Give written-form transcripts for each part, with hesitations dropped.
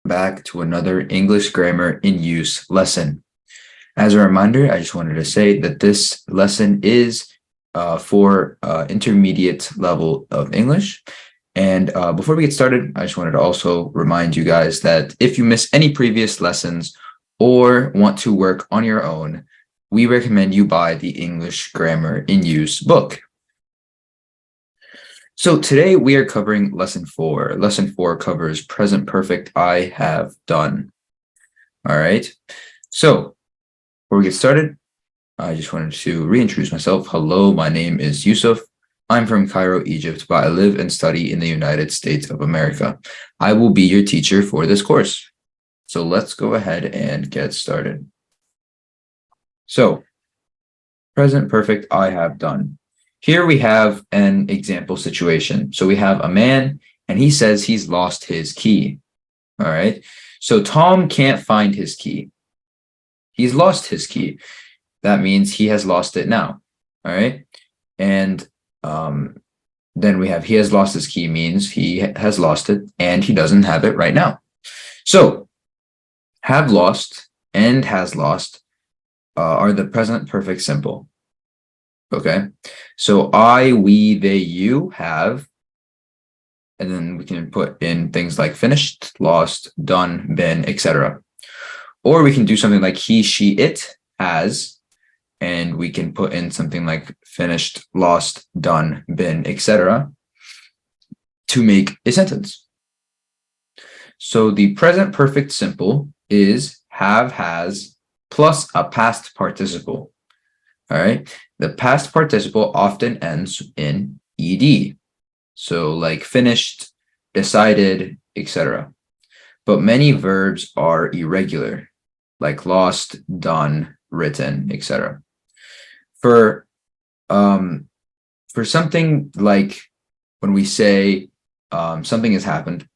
back to another English grammar in use lesson. As a reminder, I just wanted to say that this lesson is for intermediate level of English. And before we get started, I just wanted to also remind you guys that if you miss any previous lessons or want to work on your own, we recommend you buy the English Grammar in Use book. So today we are covering lesson 4. Lesson 4 covers present perfect I have done. All right. So before we get started, I just wanted to reintroduce myself. Hello, my name is Yousuf. I'm from Cairo, Egypt, but I live and study in the United States of America. I will be your teacher for this course. So let's go ahead and get started. So present perfect I have done. Here we have an example situation. So we have a man and he says he's lost his key. All right. So Tom can't find his key. He's lost his key. That means he has lost it now. All right. And then we have he has lost his key means he has lost it and he doesn't have it right now. So have lost and has lost are the present perfect simple. Okay, so I, we, they, you have, and then we can put in things like finished, lost, done, been, etc. Or we can do something like he, she, it has, and we can put in something like finished, lost, done, been, etc. to make a sentence. So the present perfect simple is have, has, plus a past participle. All right. The past participle often ends in ed. So like finished, decided, etc. But many verbs are irregular, like lost, done, written, etc. For something like when we say something has happened,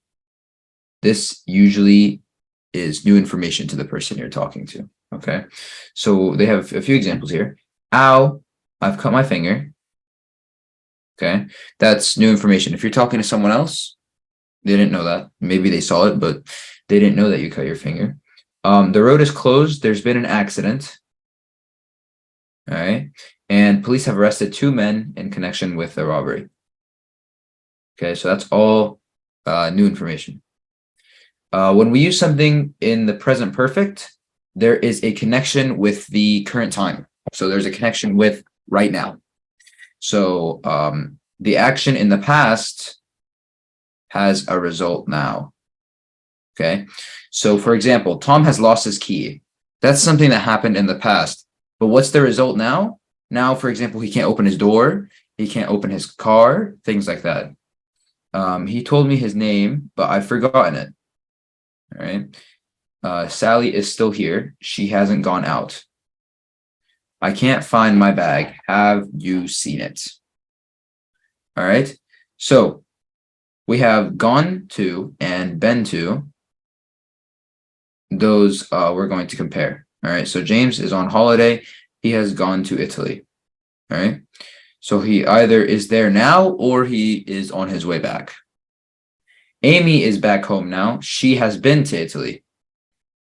this usually is new information to the person you're talking to. Okay. So they have a few examples here. Ow, I've cut my finger. Okay, that's new information. If you're talking to someone else, they didn't know that. Maybe they saw it, but they didn't know that you cut your finger. The road is closed. There's been an accident. All right. And police have arrested 2 men in connection with the robbery. Okay, so that's all new information. When we use something in the present perfect, there is a connection with the current time. So there's a connection with right now. So the action in the past has a result now. Okay. So for example, Tom has lost his key. That's something that happened in the past. But what's the result now? Now, for example, he can't open his door. He can't open his car, things like that. He told me his name, but I've forgotten it. All right. Sally is still here. She hasn't gone out. I can't find my bag. Have you seen it? All right. So we have gone to and been to. Those we're going to compare. All right. So James is on holiday. He has gone to Italy. All right. So he either is there now or he is on his way back. Amy is back home now. She has been to Italy.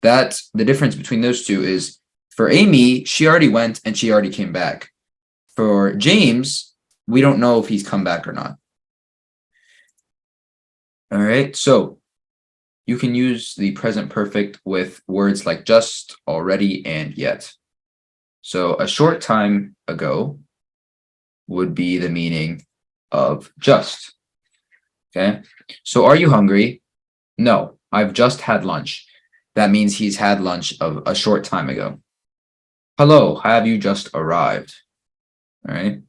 That's the difference between those two is for Amy, she already went and she already came back. For James, we don't know if he's come back or not. All right, so you can use the present perfect with words like just, already, and yet. So a short time ago would be the meaning of just. Okay, so are you hungry? No, I've just had lunch. That means he's had lunch of a short time ago. Hello, have you just arrived? All right.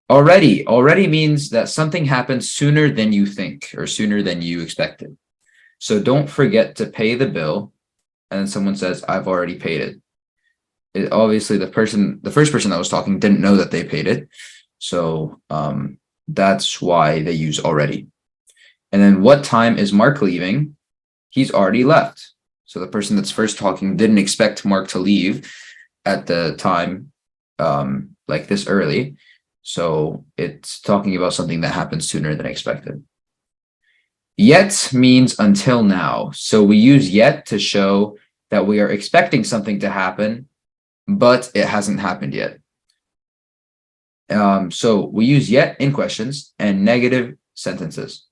Already means that something happened sooner than you think or sooner than you expected. So don't forget to pay the bill. And then someone says, I've already paid it. Obviously, the first person that was talking didn't know that they paid it. So that's why they use already. And then what time is Mark leaving? He's already left. So the person that's first talking didn't expect Mark to leave at the time like this early. So it's talking about something that happened sooner than expected. Yet means until now. So we use yet to show that we are expecting something to happen, but it hasn't happened yet. So we use yet in questions and negative sentences.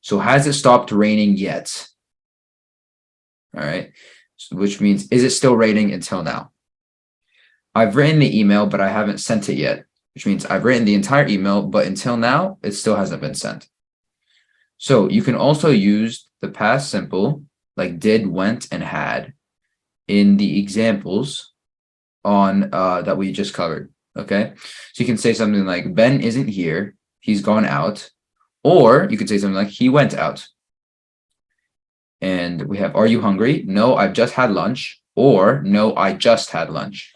So has it stopped raining yet? All right, so, which means, is it still raining until now? I've written the email, but I haven't sent it yet, which means I've written the entire email, but until now, it still hasn't been sent. So you can also use the past simple, like did, went, and had, in the examples on that we just covered. Okay, so you can say something like Ben isn't here, he's gone out, or you could say something like he went out. And we have, are you hungry? No, I've just had lunch. Or no, I just had lunch.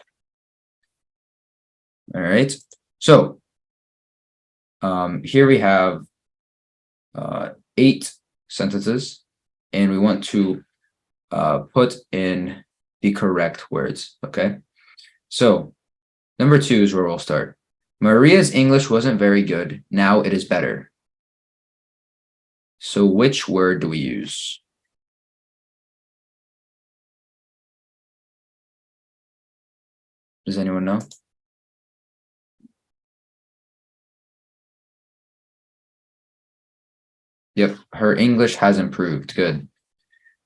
All right, so here we have 8 sentences, and we want to put in the correct words. Okay, so number 2 is where we'll start. Maria's English wasn't very good. Now it is better. So which word do we use? Does anyone know? Yep, her English has improved. Good.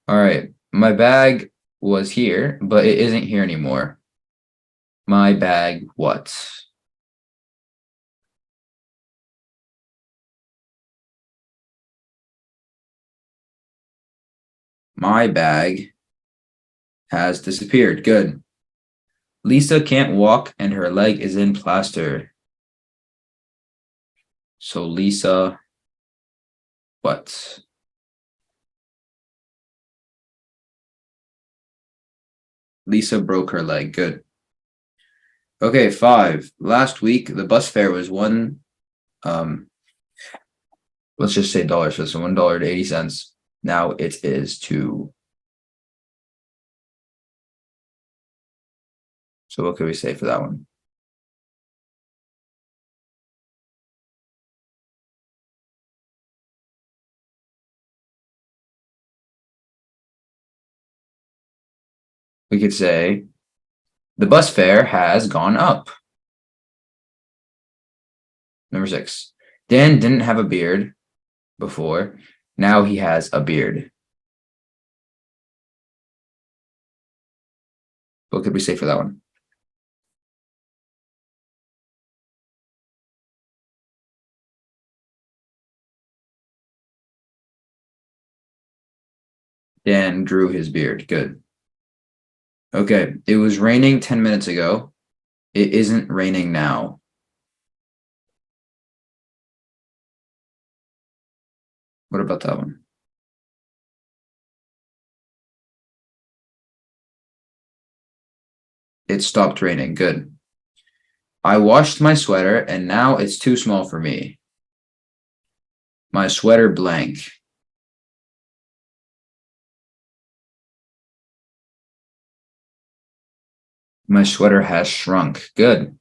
All right, my bag was here, but it isn't here anymore. My bag what? My bag has disappeared. Good. Lisa can't walk and her leg is in plaster. So Lisa, what? Lisa broke her leg. Good. Okay, 5. Last week the bus fare was let's just say dollars. So it's $1.80. Now it is 2. So what could we say for that one? We could say the bus fare has gone up. Number 6. Dan didn't have a beard before. Now he has a beard. What could we say for that one? Dan grew his beard. Good. Okay, it was raining 10 minutes ago. It isn't raining now. What about that one? It stopped raining. Good. I washed my sweater and now it's too small for me. My sweater blank. My sweater has shrunk. Good.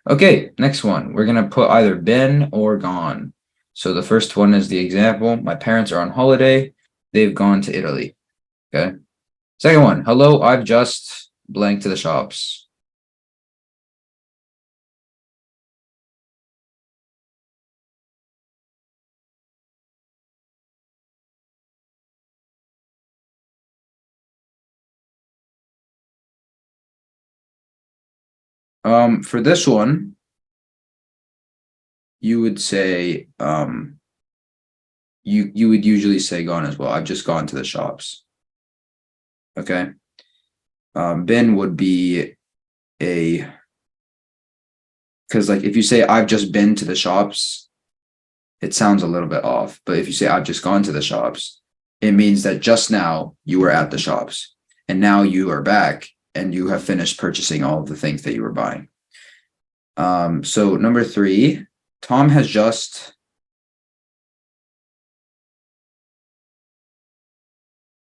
Okay, next one. We're going to put either been or gone. So the first one is the example. My parents are on holiday. They've gone to Italy. Okay. Second one. Hello, I've just blank to the shops. For this one, you would say you would usually say gone as well. I've just gone to the shops. Okay. Been would be a, because like if you say I've just been to the shops, it sounds a little bit off. But if you say I've just gone to the shops, it means that just now you were at the shops and now you are back and you have finished purchasing all of the things that you were buying. So number 3, Tom has just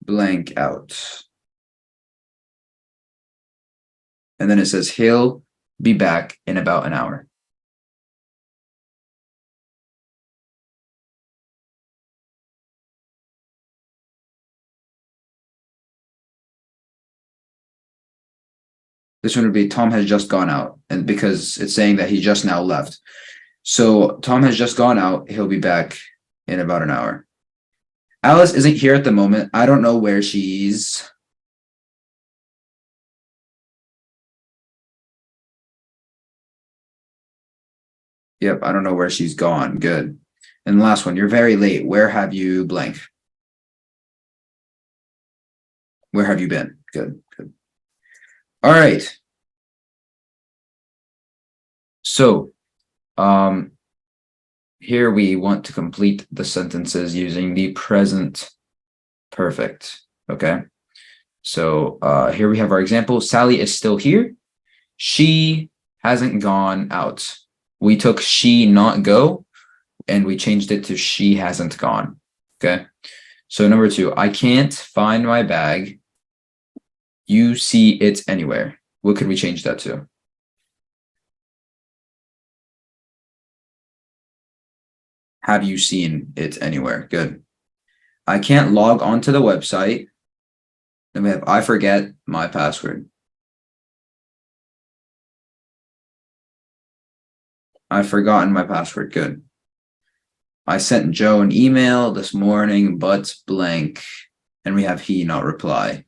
blank out. And then it says he'll be back in about an hour. This one would be Tom has just gone out, and because it's saying that he just now left. So Tom has just gone out. He'll be back in about an hour. Alice isn't here at the moment. I don't know where she's. Yep, I don't know where she's gone. Good. And the last one, you're very late. Where have you blank? Where have you been? Good, good. All right. So, here we want to complete the sentences using the present perfect, okay? So, here we have our example. Sally is still here. She hasn't gone out. We took she not go, and we changed it to she hasn't gone, okay? So number 2, I can't find my bag. You see it anywhere. What could we change that to? Have you seen it anywhere? Good. I can't log onto the website. Then we have I forget my password. I've forgotten my password. Good. I sent Joe an email this morning, but blank. And we have he not reply.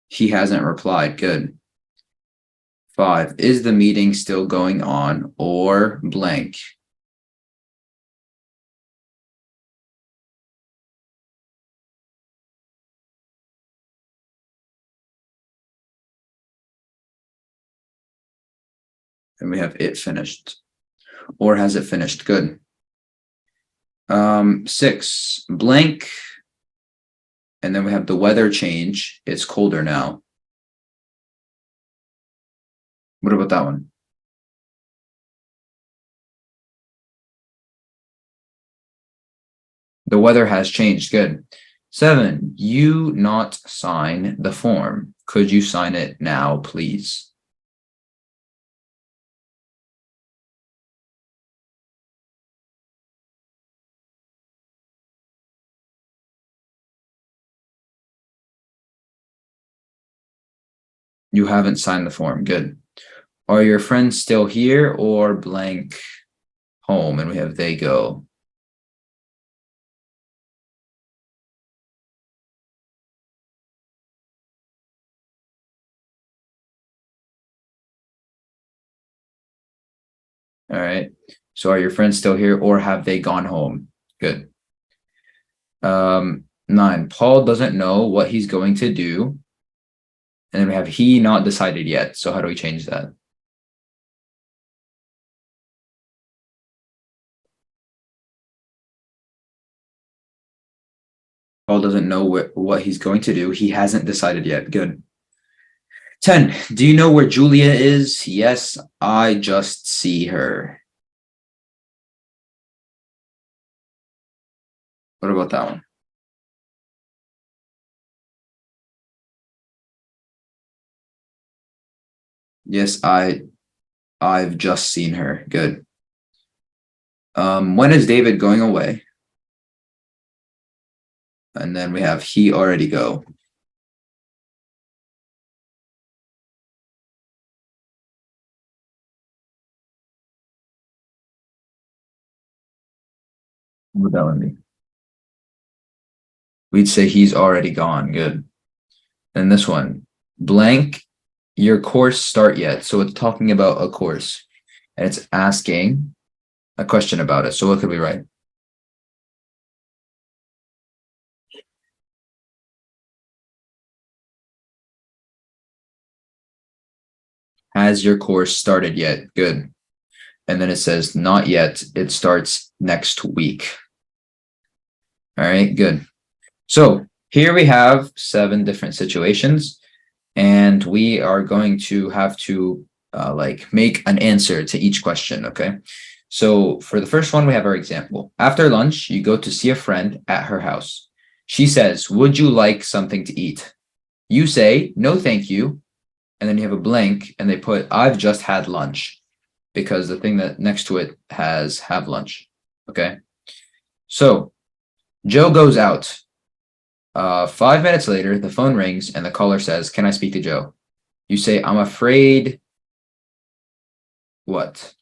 He hasn't replied. Good. 5, is the meeting still going on or blank? And we have it finished. Or has it finished? Good. 6, blank. And then we have the weather change. It's colder now. What about that one? The weather has changed. Good. 7, you not sign the form. Could you sign it now, please? You haven't signed the form. Good. Are your friends still here or blank home? And we have they go. All right. So are your friends still here or have they gone home? Good. 9, Paul doesn't know what he's going to do. And then we have he not decided yet. So how do we change that? Paul doesn't know what he's going to do. He hasn't decided yet. Good. 10, do you know where Julia is? Yes, I just see her. What about that one? Yes, I've just seen her. Good. When is David going away? And then we have he already go. What would that one be? We'd say he's already gone. Good. And this one, blank, your course start yet. So it's talking about a course and it's asking a question about it. So what could we write? Has your course started yet? Good. And then it says not yet. It starts next week. All right, good. So here we have 7 different situations, and we are going to have to like make an answer to each question, okay? So for the first one, we have our example. After lunch, you go to see a friend at her house. She says, would you like something to eat? You say, no, thank you. And then you have a blank, and they put, I've just had lunch, because the thing that next to it has have lunch, okay? So Joe goes out. 5 minutes later, the phone rings and the caller says, "Can I speak to Joe?" You say, "I'm afraid." What?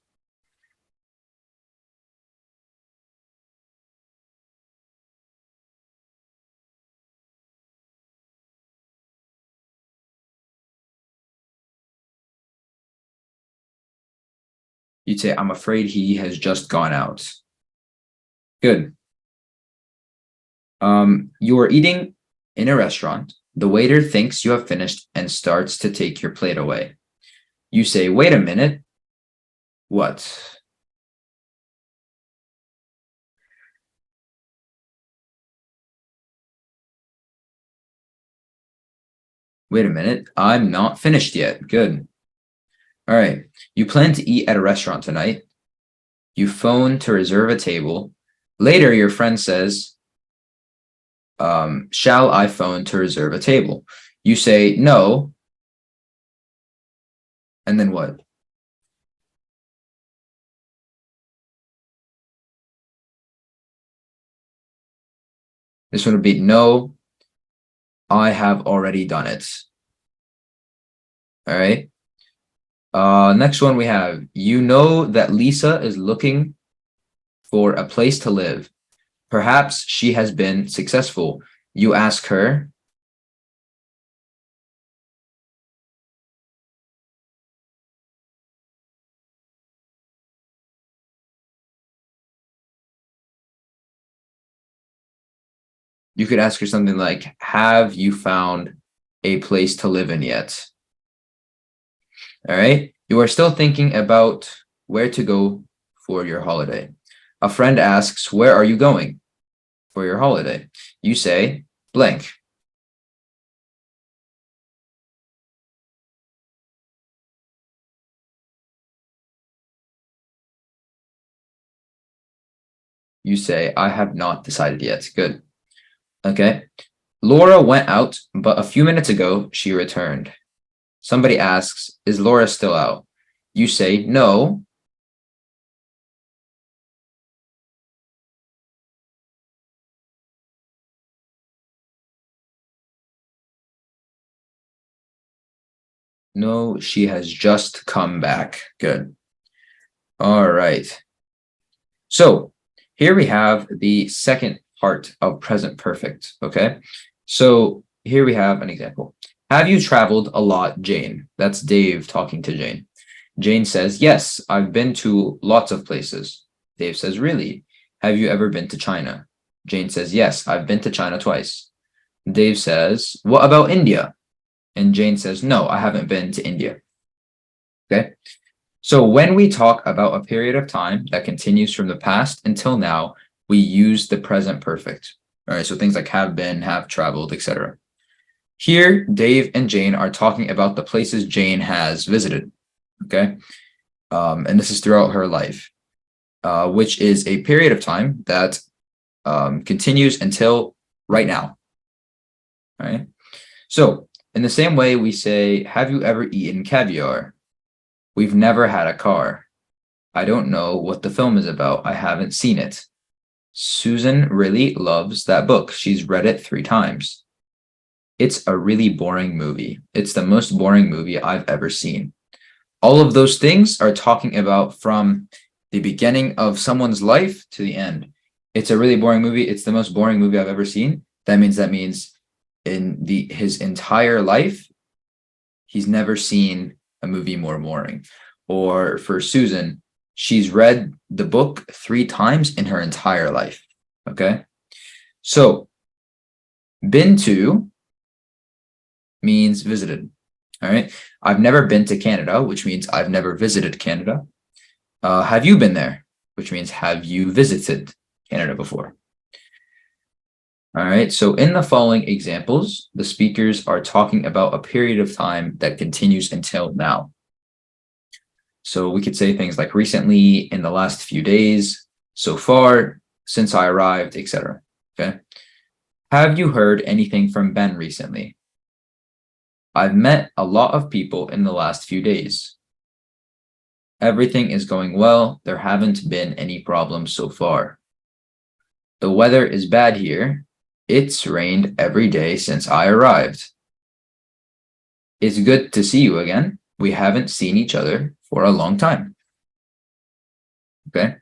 You'd say, "I'm afraid he has just gone out." Good. You are eating in a restaurant. The waiter thinks you have finished and starts to take your plate away. You say, "Wait a minute." What? Wait a minute. I'm not finished yet. Good. All right. You plan to eat at a restaurant tonight. You phone to reserve a table. Later, your friend says, "Shall I phone to reserve a table?" You say, "No." And then what? This one would be, "No, I have already done it." All right. Next one we have, you know that Lisa is looking for a place to live. Perhaps she has been successful. You ask her. You could ask her something like, "Have you found a place to live in yet?" All right. You are still thinking about where to go for your holiday. A friend asks, "Where are you going for your holiday?" You say, blank. You say, "I have not decided yet." Good. Okay. Laura went out, but a few minutes ago she returned. Somebody asks, "Is Laura still out?" You say, "No." No, she has just come back. Good. All right. So here we have the second part of present perfect. Okay. So here we have an example. Have you traveled a lot, Jane? That's Dave talking to Jane. Jane says, "Yes, I've been to lots of places." Dave says, "Really? Have you ever been to China?" Jane says, "Yes, I've been to China twice." Dave says, "What about India?" And Jane says, "No, I haven't been to India." Okay. So when we talk about a period of time that continues from the past until now, we use the present perfect. All right. So things like have been, have traveled, etc. Here, Dave and Jane are talking about the places Jane has visited. Okay. And this is throughout her life, which is a period of time that continues until right now. All right. So in the same way, we say, "Have you ever eaten caviar?" "We've never had a car." "I don't know what the film is about. I haven't seen it." "Susan really loves that book. She's read it 3 times." "It's a really boring movie. It's the most boring movie I've ever seen." All of those things are talking about from the beginning of someone's life to the end. It's a really boring movie. It's the most boring movie I've ever seen. That means in his entire life, he's never seen a movie more boring. Or for Susan, she's read the book 3 times in her entire life. Okay. So been to means visited. All right. I've never been to Canada, which means I've never visited Canada. Have you been there? Which means have you visited Canada before? All right. So in the following examples, the speakers are talking about a period of time that continues until now. So we could say things like recently, in the last few days, so far, since I arrived, etc. Okay. Have you heard anything from Ben recently? I've met a lot of people in the last few days. Everything is going well. There haven't been any problems so far. The weather is bad here. It's rained every day since I arrived. It's good to see you again. We haven't seen each other for a long time. Okay.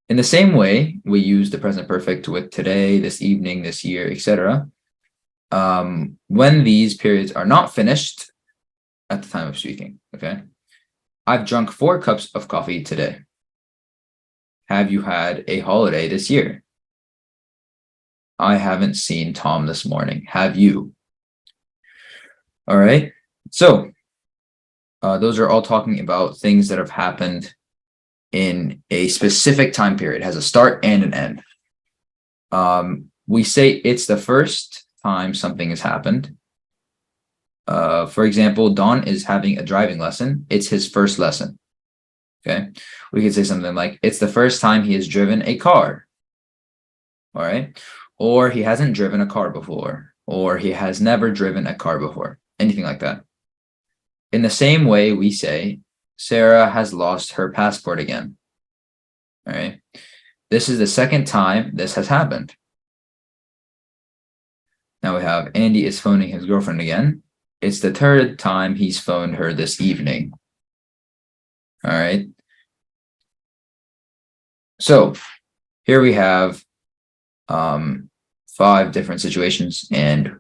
In the same way, we use the present perfect with today, this evening, this year, etc. When these periods are not finished at the time of speaking. Okay. I've drunk 4 cups of coffee today. Have you had a holiday this year? I haven't seen Tom this morning. Have you? All right. So those are all talking about things that have happened in a specific time period. It has a start and an end. We say it's the first time something has happened. For example, Don is having a driving lesson. It's his first lesson. Okay. We could say something like, it's the first time he has driven a car. All right. Or he hasn't driven a car before. Or he has never driven a car before. Anything like that. In the same way, we say, Sarah has lost her passport again. All right. This is the second time this has happened. Now we have Andy is phoning his girlfriend again. It's the third time he's phoned her this evening. All right. So here we have 5 different situations, and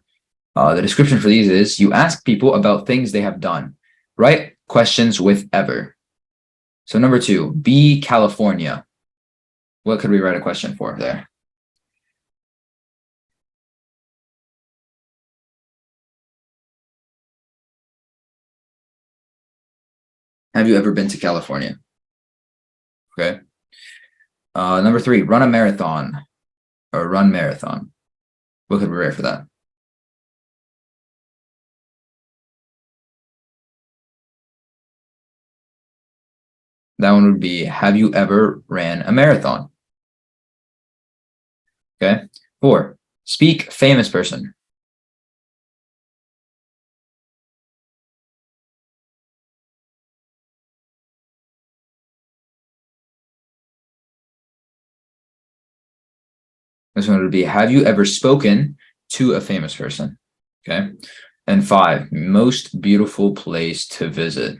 the description for these is you ask people about things they have done. Write questions with ever. So number 2, be California. What could we write a question for there? Have you ever been to California? Okay. Number 3, run a marathon or run marathon. What could we write for that? That one would be, have you ever ran a marathon? Okay. 4, speak famous person. This one would be, have you ever spoken to a famous person? Okay. And 5, most beautiful place to visit.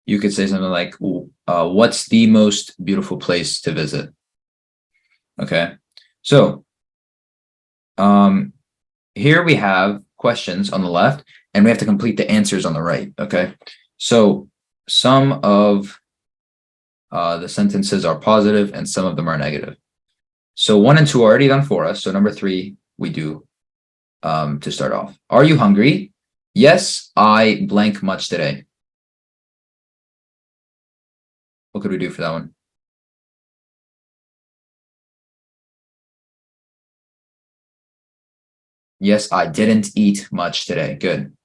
You could say something like, what's the most beautiful place to visit? Okay. So here we have questions on the left, and we have to complete the answers on the right. Okay. So some of the sentences are positive and some of them are negative. So 1 and 2 are already done for us. So number 3, we do to start off. Are you hungry? Yes, I blank much today. What could we do for that one? Yes, I didn't eat much today. Good.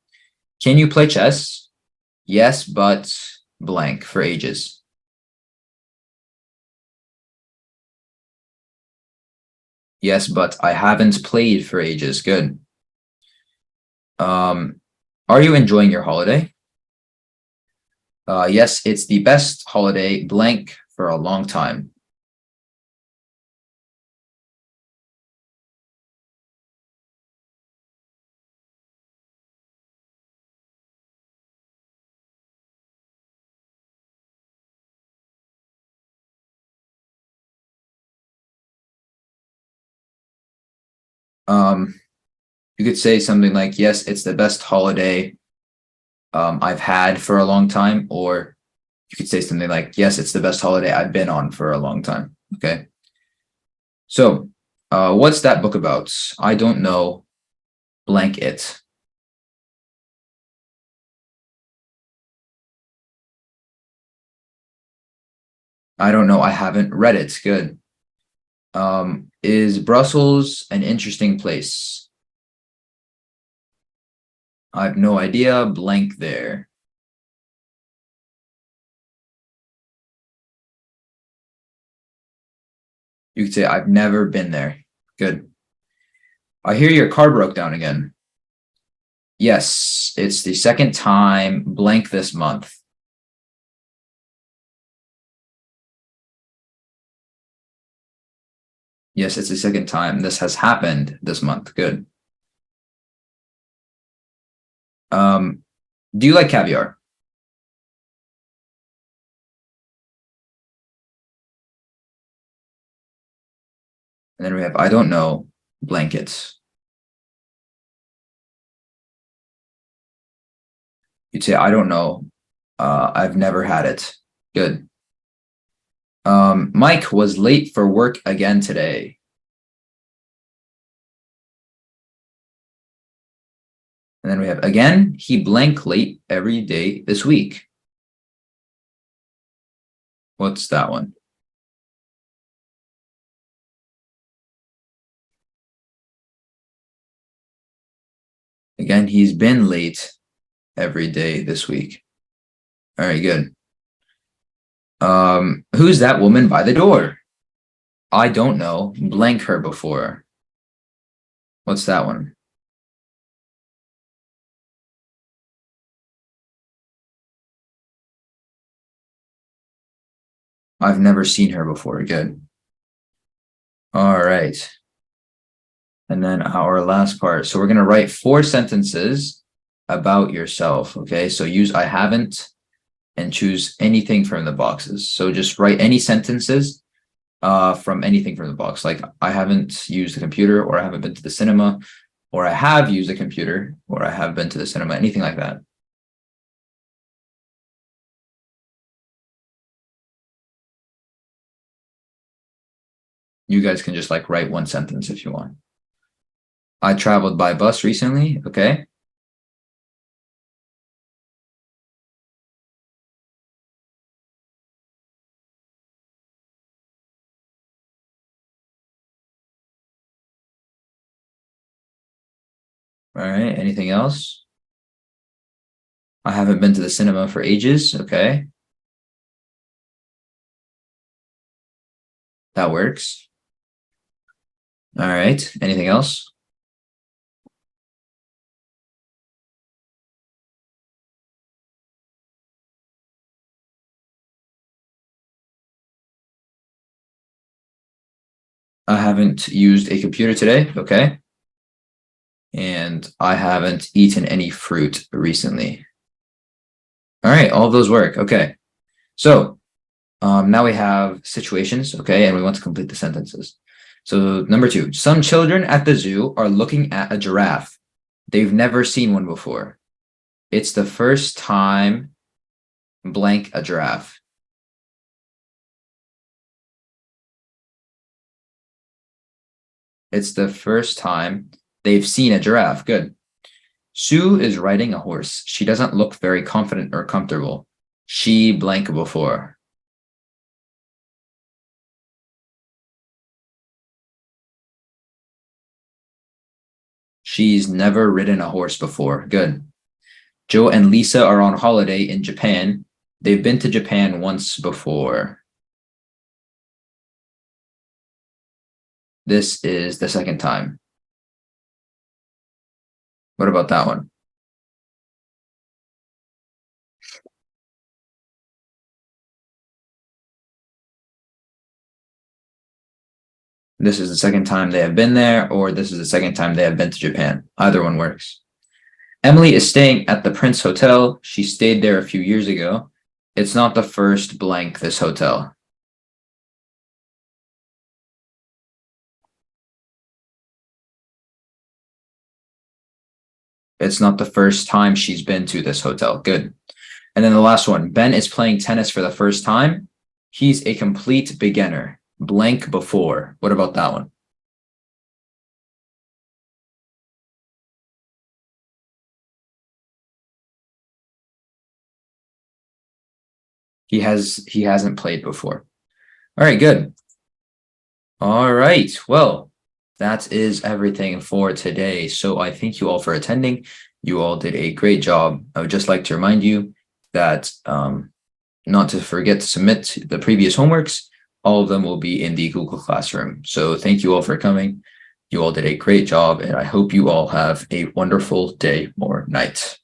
Can you play chess? Yes, but blank for ages. Yes, but I haven't played for ages. Good. Are you enjoying your holiday? Yes, it's the best holiday blank for a long time. You could say something like, yes, it's the best holiday I've had for a long time, or you could say something like, yes, it's the best holiday I've been on for a long time. Okay. So, what's that book about? I don't know. Blank it. I don't know. I haven't read it. Good. Is Brussels an interesting place? I have no idea. Blank there. You could say, I've never been there. Good. I hear your car broke down again. Yes, it's the second time blank this month. Yes, it's the second time this has happened this month. Good. Do you like caviar? And then we have I don't know, blankets. You'd say I don't know. I've never had it. Good. Mike was late for work again today. And then we have again, he blank late every day this week. What's that one? Again, he's been late every day this week. All right, good. Who's that woman by the door? I don't know. Blank her before. What's that one? I've never seen her before. Good. All right. And then our last part. So we're going to write 4 sentences about yourself. Okay. So use I haven't and choose anything from the boxes. So just write any sentences from anything from the box. Like I haven't used the computer, or I haven't been to the cinema, or I have used a computer, or I have been to the cinema, anything like that. You guys can just like write 1 sentence if you want. I traveled by bus recently. Okay. All right. Anything else? I haven't been to the cinema for ages. Okay. That works. All right. Anything else? I haven't used a computer today. Okay. And I haven't eaten any fruit recently. All right. All of those work. Okay. So now we have situations. Okay. And we want to complete the sentences. So number 2, some children at the zoo are looking at a giraffe. They've never seen one before. It's the first time blank a giraffe. It's the first time they've seen a giraffe. Good. Sue is riding a horse. She doesn't look very confident or comfortable. She blank before. She's never ridden a horse before. Good. Joe and Lisa are on holiday in Japan. They've been to Japan once before. This is the second time. What about that one? This is the second time they have been there, or this is the second time they have been to Japan. Either one works. Emily is staying at the Prince Hotel. She stayed there a few years ago. It's not the first blank this hotel. It's not the first time she's been to this hotel. Good. And then the last one, Ben is playing tennis for the first time. He's a complete beginner. Blank before. What about that one? He hasn't played before. All right, good. All right. Well, that is everything for today. So I thank you all for attending. You all did a great job. I would just like to remind you that not to forget to submit the previous homeworks. All of them will be in the Google Classroom. So thank you all for coming. You all did a great job, and I hope you all have a wonderful day or night. night.